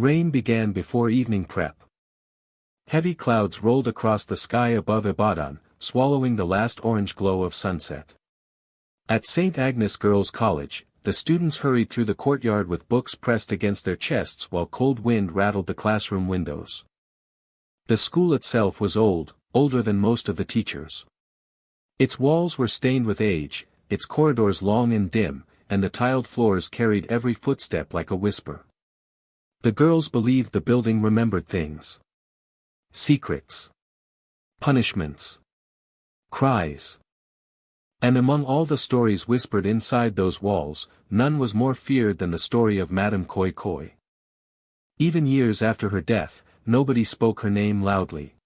Rain began before evening prep. Heavy clouds rolled across the sky above Ibadan, swallowing the last orange glow of sunset. At St. Agnes Girls' College, the students hurried through the courtyard with books pressed against their chests while cold wind rattled the classroom windows. The school itself was old, older than most of the teachers. Its walls were stained with age, its corridors long and dim, and the tiled floors carried every footstep like a whisper. The girls believed the building remembered things. Secrets. Punishments. Cries. And among all the stories whispered inside those walls, none was more feared than the story of Madame Koi Koi. Even years after her death, nobody spoke her name loudly.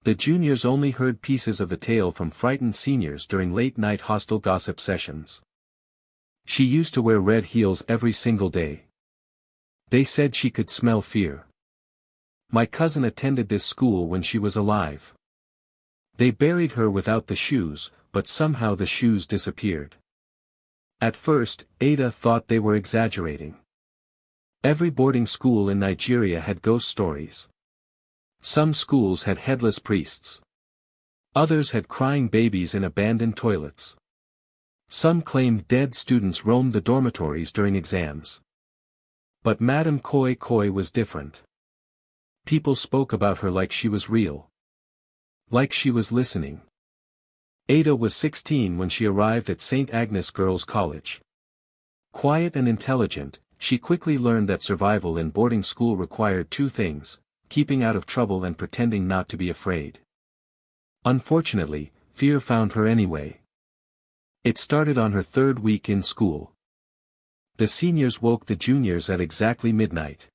The juniors only heard pieces of the tale from frightened seniors during late-night hostile gossip sessions. She used to wear red heels every single day. They said she could smell fear. My cousin attended this school when she was alive. They buried her without the shoes, but somehow the shoes disappeared. At first, Ada thought they were exaggerating. Every boarding school in Nigeria had ghost stories. Some schools had headless priests. Others had crying babies in abandoned toilets. Some claimed dead students roamed the dormitories during exams. But Madame Koi Koi was different. People spoke about her like she was real. Like she was listening. Ada was 16 when she arrived at St. Agnes Girls' College. Quiet and intelligent, she quickly learned that survival in boarding school required two things: keeping out of trouble and pretending not to be afraid. Unfortunately, fear found her anyway. It started on her third week in school. The seniors woke the juniors at exactly midnight.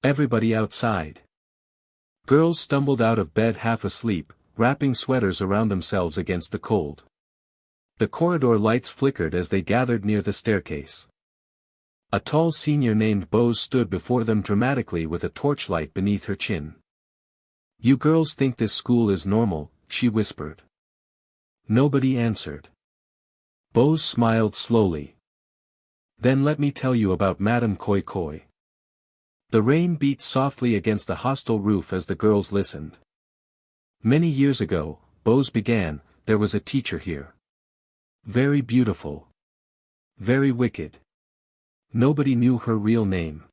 Everybody outside. Girls stumbled out of bed half asleep, wrapping sweaters around themselves against the cold. The corridor lights flickered as they gathered near the staircase. A tall senior named Bose stood before them dramatically with a torchlight beneath her chin. "You girls think this school is normal," she whispered. Nobody answered. Bose smiled slowly. "Then let me tell you about Madame Koi Koi." The rain beat softly against the hostel roof as the girls listened. "Many years ago," Bose began, "there was a teacher here. Very beautiful. Very wicked. Nobody knew her real name.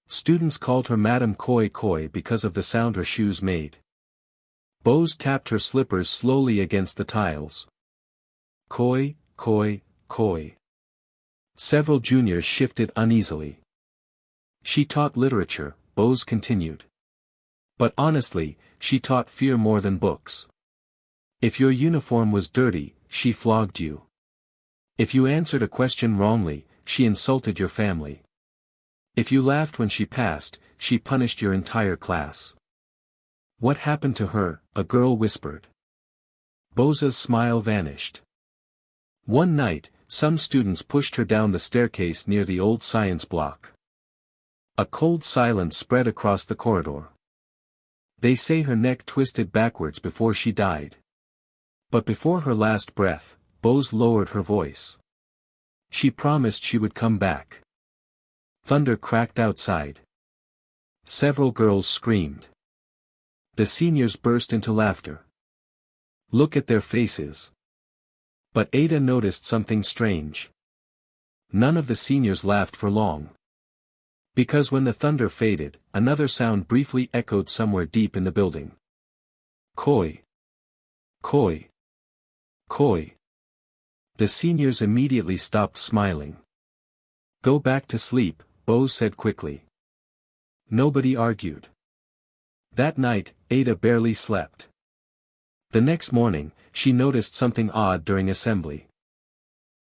Students called her Madame Koi Koi because of the sound her shoes made." Bose tapped her slippers slowly against the tiles. "Koi, Koi, Koi." Several juniors shifted uneasily. "She taught literature," Bose continued. "But honestly, she taught fear more than books. If your uniform was dirty, she flogged you. If you answered a question wrongly, she insulted your family. If you laughed when she passed, she punished your entire class." "What happened to her?" a girl whispered. Bose's smile vanished. "One night, some students pushed her down the staircase near the old science block. A cold silence spread across the corridor. They say her neck twisted backwards before she died. But before her last breath, Bose lowered her voice. She promised she would come back. Thunder cracked outside. Several girls screamed. The seniors burst into laughter. Look at their faces. But Ada noticed something strange. None of the seniors laughed for long. Because when the thunder faded, another sound briefly echoed somewhere deep in the building. Koi. Koi. Koi. The seniors immediately stopped smiling. "Go back to sleep," Bose said quickly. Nobody argued. That night, Ada barely slept. The next morning, she noticed something odd during assembly.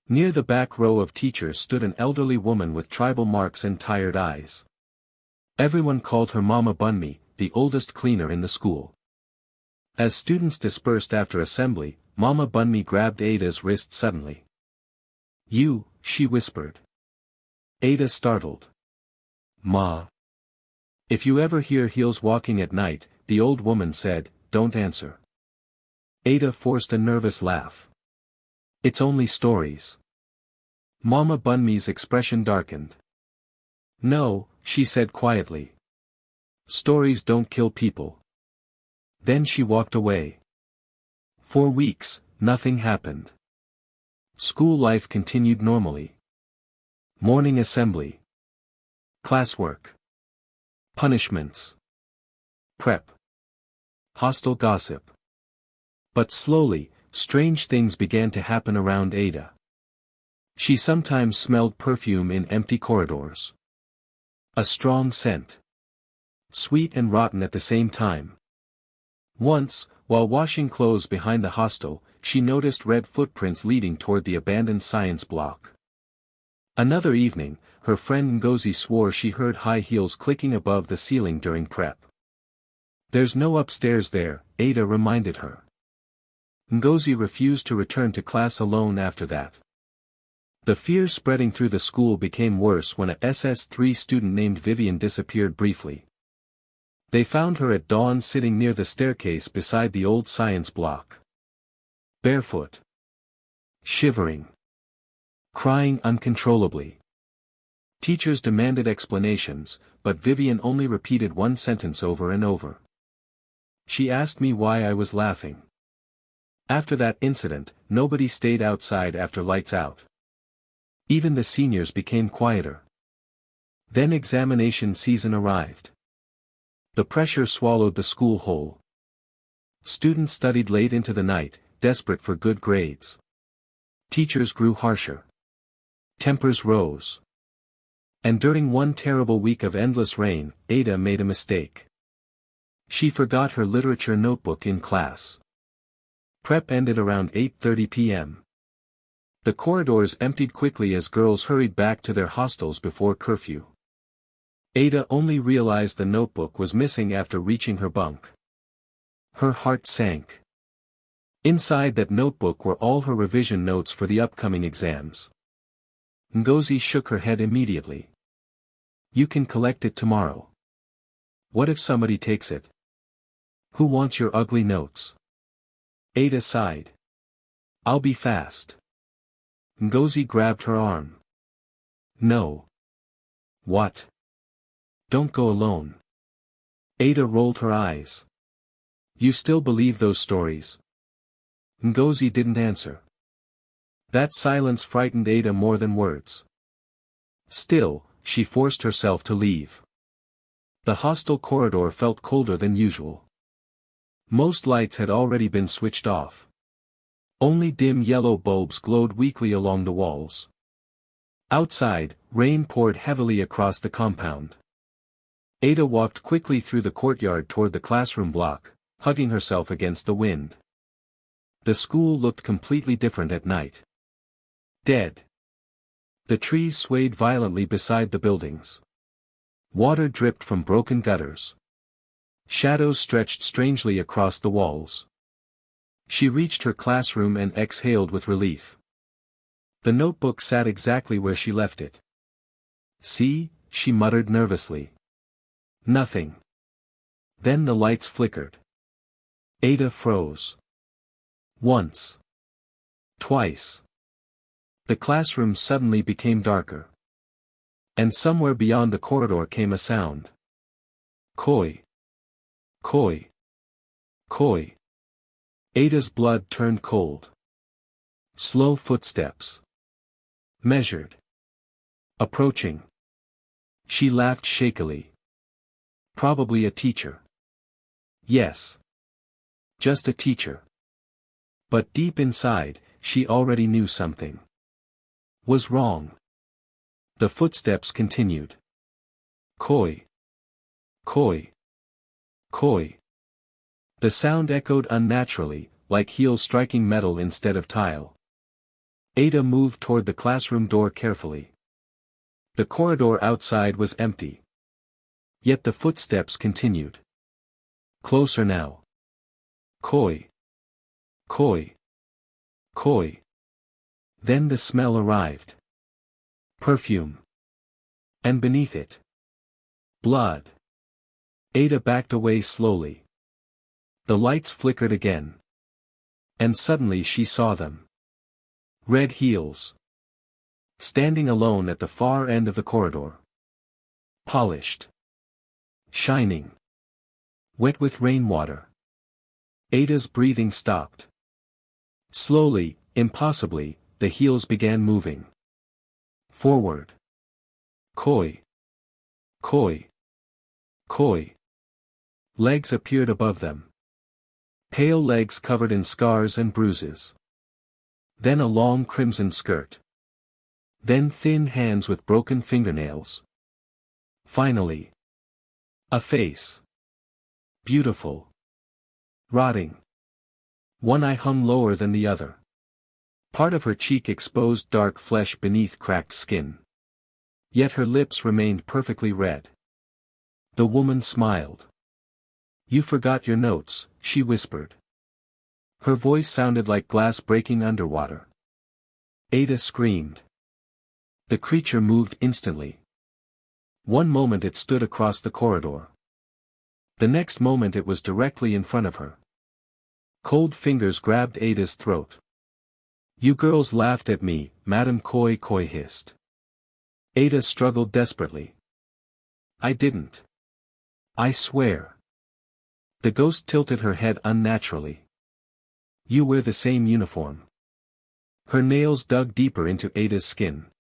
Near the back row of teachers stood an elderly woman with tribal marks and tired eyes. Everyone called her Mama Bunmi, the oldest cleaner in the school. As students dispersed after assembly, Mama Bunmi grabbed Ada's wrist suddenly. "You," she whispered. Ada startled. "Ma. If you ever hear heels walking at night," the old woman said, "don't answer." Ada forced a nervous laugh. "It's only stories." Mama Bunmi's expression darkened. No, she said quietly. Stories don't kill people. Then she walked away. For weeks, nothing happened. School life continued normally. Morning assembly. Classwork. Punishments. Prep. Hostile gossip. But slowly, strange things began to happen around Ada. She sometimes smelled perfume in empty corridors. A strong scent. Sweet and rotten at the same time. Once, while washing clothes behind the hostel, she noticed red footprints leading toward the abandoned science block. Another evening, her friend Ngozi swore she heard high heels clicking above the ceiling during prep. There's no upstairs there, Ada reminded her. Ngozi refused to return to class alone after that. The fear spreading through the school became worse when a SS3 student named Vivian disappeared briefly. They found her at dawn sitting near the staircase beside the old science block. Barefoot. Shivering. Crying uncontrollably. Teachers demanded explanations, but Vivian only repeated one sentence over and over. She asked me why I was laughing. After that incident, nobody stayed outside after lights out. Even the seniors became quieter. Then examination season arrived. The pressure swallowed the school whole. Students studied late into the night, desperate for good grades. Teachers grew harsher. Tempers rose. And during one terrible week of endless rain, Ada made a mistake. She forgot her literature notebook in class. Prep ended around 8:30 p.m. The corridors emptied quickly as girls hurried back to their hostels before curfew. Ada only realized the notebook was missing after reaching her bunk. Her heart sank. Inside that notebook were all her revision notes for the upcoming exams. Ngozi shook her head immediately. You can collect it tomorrow. What if somebody takes it? Who wants your ugly notes? Ada sighed. I'll be fast. Ngozi grabbed her arm. No. What? Don't go alone. Ada rolled her eyes. You still believe those stories? Ngozi didn't answer. That silence frightened Ada more than words. Still, she forced herself to leave. The hostel corridor felt colder than usual. Most lights had already been switched off. Only dim yellow bulbs glowed weakly along the walls. Outside, rain poured heavily across the compound. Ada walked quickly through the courtyard toward the classroom block, hugging herself against the wind. The school looked completely different at night. Dead. The trees swayed violently beside the buildings. Water dripped from broken gutters. Shadows stretched strangely across the walls. She reached her classroom and exhaled with relief. The notebook sat exactly where she left it. See, she muttered nervously. Nothing. Then the lights flickered. Ada froze. Once. Twice. The classroom suddenly became darker. And somewhere beyond the corridor came a sound. Koi. Koi. Koi. Ada's blood turned cold. Slow footsteps. Measured. Approaching. She laughed shakily. Probably a teacher. Yes. Just a teacher. But deep inside, she already knew something was wrong. The footsteps continued. Koi. Koi. Koi. The sound echoed unnaturally, like heels striking metal instead of tile. Ada moved toward the classroom door carefully. The corridor outside was empty. Yet the footsteps continued. Closer now. Koi. Koi. Koi. Then the smell arrived. Perfume. And beneath it. Blood. Ada backed away slowly. The lights flickered again. And suddenly she saw them. Red heels. Standing alone at the far end of the corridor. Polished. Shining. Wet with rainwater. Ada's breathing stopped. Slowly, impossibly, the heels began moving. Forward. Koi. Koi. Koi. Legs appeared above them. Pale legs covered in scars and bruises. Then a long crimson skirt. Then thin hands with broken fingernails. Finally. A face. Beautiful. Rotting. One eye hung lower than the other. Part of her cheek exposed dark flesh beneath cracked skin. Yet her lips remained perfectly red. The woman smiled. "You forgot your notes," she whispered. Her voice sounded like glass breaking underwater. Ada screamed. The creature moved instantly. One moment it stood across the corridor. The next moment it was directly in front of her. Cold fingers grabbed Ada's throat. "You girls laughed at me," Madame Koi Koi hissed. Ada struggled desperately. "I didn't. I swear." The ghost tilted her head unnaturally. "You wear the same uniform." Her nails dug deeper into Ada's skin.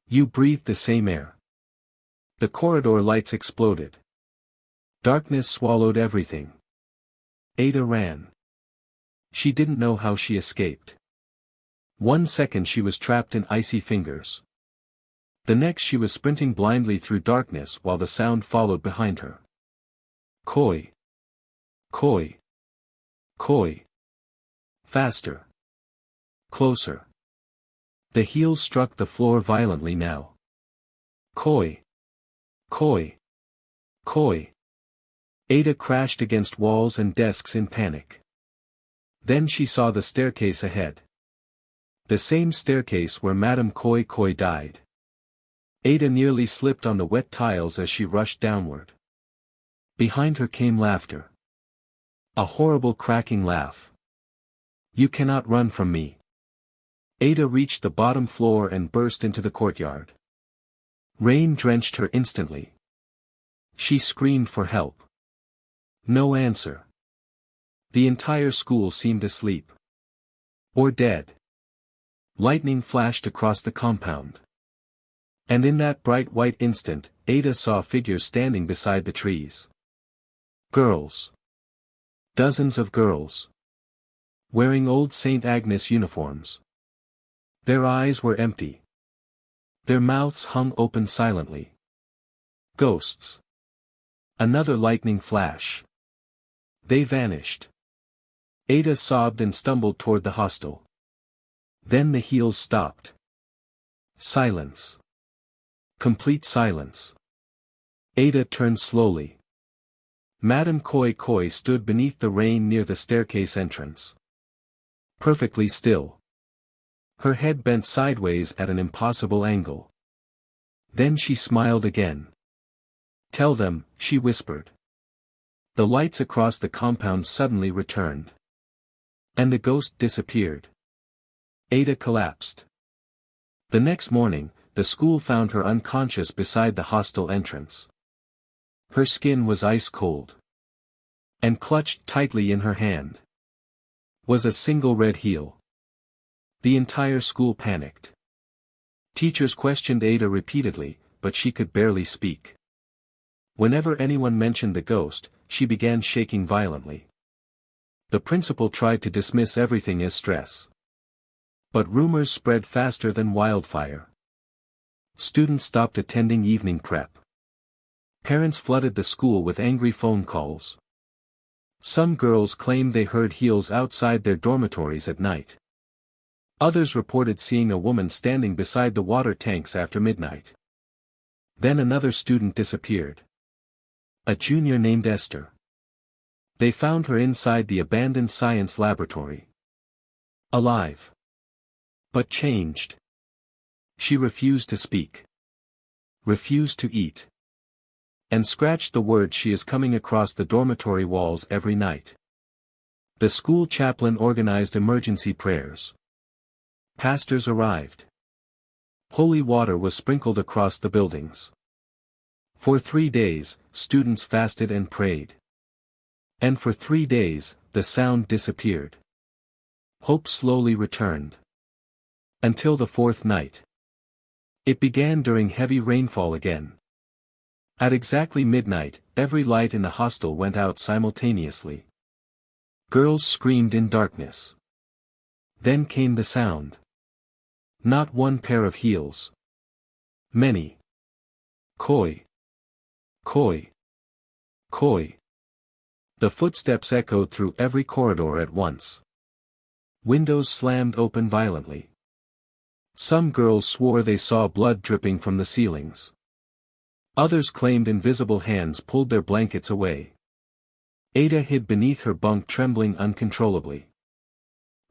"You breathe the same air." The corridor lights exploded. Darkness swallowed everything. Ada ran. She didn't know how she escaped. 1 second she was trapped in icy fingers. The next she was sprinting blindly through darkness while the sound followed behind her. Koi. Koi. Koi. Faster. Closer. The heels struck the floor violently now. Koi. Koi. Koi. Ada crashed against walls and desks in panic. Then she saw the staircase ahead. The same staircase where Madame Koi Koi died. Ada nearly slipped on the wet tiles as she rushed downward. Behind her came laughter. A horrible cracking laugh. "You cannot run from me." Ada reached the bottom floor and burst into the courtyard. Rain drenched her instantly. She screamed for help. No answer. The entire school seemed asleep. Or dead. Lightning flashed across the compound. And in that bright white instant, Ada saw figures standing beside the trees. Girls. Dozens of girls. Wearing old St. Agnes uniforms. Their eyes were empty. Their mouths hung open silently. Ghosts. Another lightning flash. They vanished. Ada sobbed and stumbled toward the hostel. Then the heels stopped. Silence. Complete silence. Ada turned slowly. Madame Koi Koi stood beneath the rain near the staircase entrance. Perfectly still. Her head bent sideways at an impossible angle. Then she smiled again. "Tell them," she whispered. The lights across the compound suddenly returned. And the ghost disappeared. Ada collapsed. The next morning, the school found her unconscious beside the hostel entrance. Her skin was ice cold. And clutched tightly in her hand was a single red heel. The entire school panicked. Teachers questioned Ada repeatedly, but she could barely speak. Whenever anyone mentioned the ghost, she began shaking violently. The principal tried to dismiss everything as stress. But rumors spread faster than wildfire. Students stopped attending evening prep. Parents flooded the school with angry phone calls. Some girls claimed they heard heels outside their dormitories at night. Others reported seeing a woman standing beside the water tanks after midnight. Then another student disappeared. A junior named Esther. They found her inside the abandoned science laboratory. Alive. But changed. She refused to speak. Refused to eat. And scratched the word she is coming across the dormitory walls every night. The school chaplain organized emergency prayers. Pastors arrived. Holy water was sprinkled across the buildings. For 3 days, students fasted and prayed. And for 3 days, the sound disappeared. Hope slowly returned. Until the fourth night. It began during heavy rainfall again. At exactly midnight, every light in the hostel went out simultaneously. Girls screamed in darkness. Then came the sound. Not one pair of heels. Many. Koi. Koi. Koi. The footsteps echoed through every corridor at once. Windows slammed open violently. Some girls swore they saw blood dripping from the ceilings. Others claimed invisible hands pulled their blankets away. Ada hid beneath her bunk trembling uncontrollably.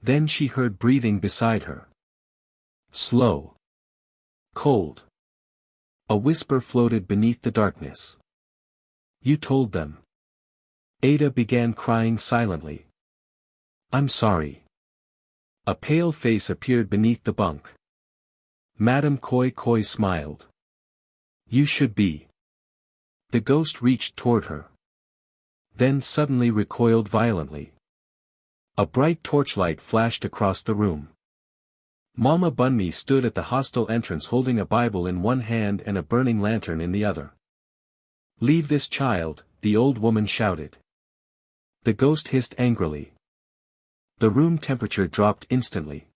Then she heard breathing beside her. Slow. Cold. A whisper floated beneath the darkness. You told them. Ada began crying silently. I'm sorry. A pale face appeared beneath the bunk. Madame Koi Koi smiled. You should be. The ghost reached toward her. Then suddenly recoiled violently. A bright torchlight flashed across the room. Mama Bunmi stood at the hostel entrance holding a Bible in one hand and a burning lantern in the other. Leave this child, the old woman shouted. The ghost hissed angrily. The room temperature dropped instantly.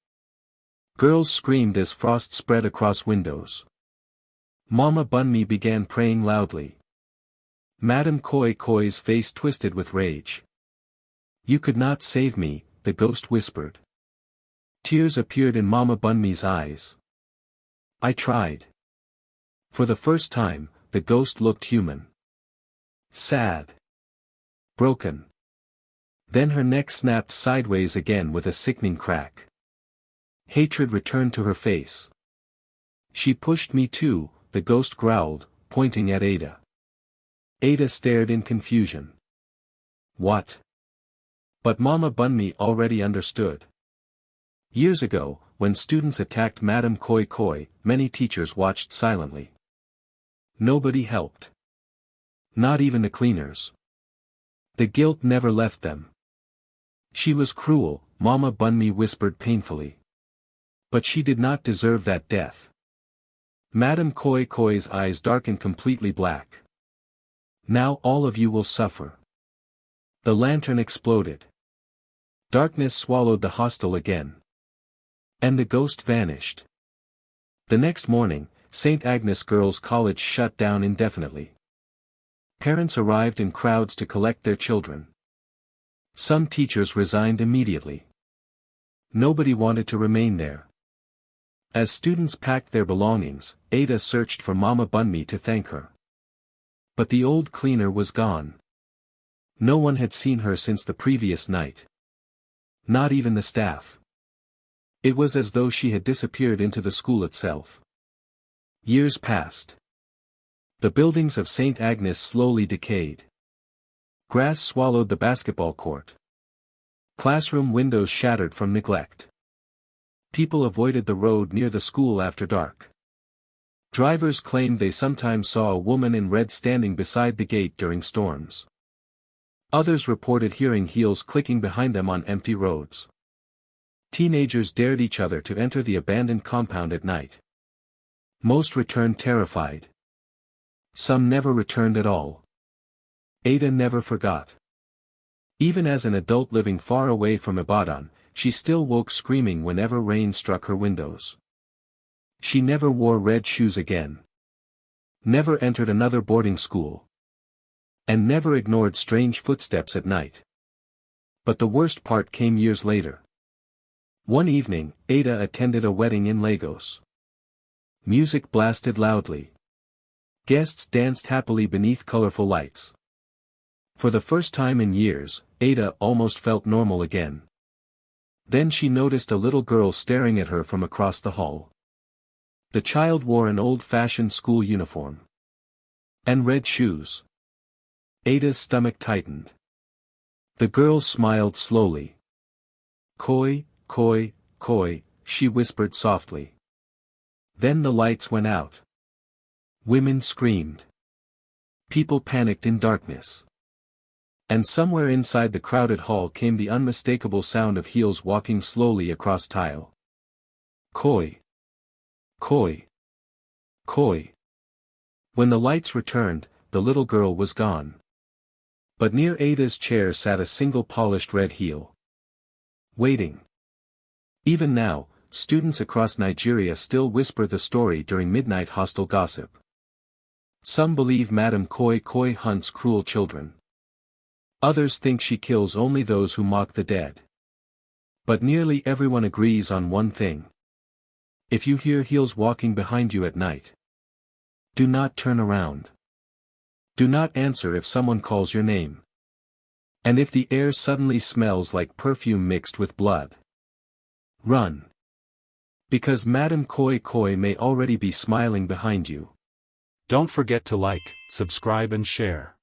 Girls screamed as frost spread across windows. Mama Bunmi began praying loudly. Madame Koi Koi's face twisted with rage. You could not save me, the ghost whispered. Tears appeared in Mama Bunmi's eyes. I tried. For the first time, the ghost looked human. Sad. Broken. Then her neck snapped sideways again with a sickening crack. Hatred returned to her face. She pushed me too, the ghost growled, pointing at Ada. Ada stared in confusion. What? But Mama Bunmi already understood. Years ago, when students attacked Madame Koi Koi, many teachers watched silently. Nobody helped. Not even the cleaners. The guilt never left them. She was cruel, Mama Bunmi whispered painfully. But she did not deserve that death. Madame Koi Koi's eyes darkened completely black. Now all of you will suffer. The lantern exploded. Darkness swallowed the hostel again. And the ghost vanished. The next morning, St. Agnes Girls' College shut down indefinitely. Parents arrived in crowds to collect their children. Some teachers resigned immediately. Nobody wanted to remain there. As students packed their belongings, Ada searched for Mama Bunmi to thank her. But the old cleaner was gone. No one had seen her since the previous night. Not even the staff. It was as though she had disappeared into the school itself. Years passed. The buildings of St. Agnes slowly decayed. Grass swallowed the basketball court. Classroom windows shattered from neglect. People avoided the road near the school after dark. Drivers claimed they sometimes saw a woman in red standing beside the gate during storms. Others reported hearing heels clicking behind them on empty roads. Teenagers dared each other to enter the abandoned compound at night. Most returned terrified. Some never returned at all. Ada never forgot. Even as an adult living far away from Ibadan, she still woke screaming whenever rain struck her windows. She never wore red shoes again. Never entered another boarding school. And never ignored strange footsteps at night. But the worst part came years later. One evening, Ada attended a wedding in Lagos. Music blasted loudly. Guests danced happily beneath colorful lights. For the first time in years, Ada almost felt normal again. Then she noticed a little girl staring at her from across the hall. The child wore an old-fashioned school uniform. And red shoes. Ada's stomach tightened. The girl smiled slowly. Koi, Koi, Koi, she whispered softly. Then the lights went out. Women screamed. People panicked in darkness. And somewhere inside the crowded hall came the unmistakable sound of heels walking slowly across tile. Koi. Koi. Koi. When the lights returned, the little girl was gone. But near Ada's chair sat a single polished red heel. Waiting. Even now, students across Nigeria still whisper the story during midnight hostel gossip. Some believe Madame Koi Koi hunts cruel children. Others think she kills only those who mock the dead. But nearly everyone agrees on one thing. If you hear heels walking behind you at night, do not turn around. Do not answer if someone calls your name. And if the air suddenly smells like perfume mixed with blood, run. Because Madame Koi Koi may already be smiling behind you. Don't forget to like, subscribe and share.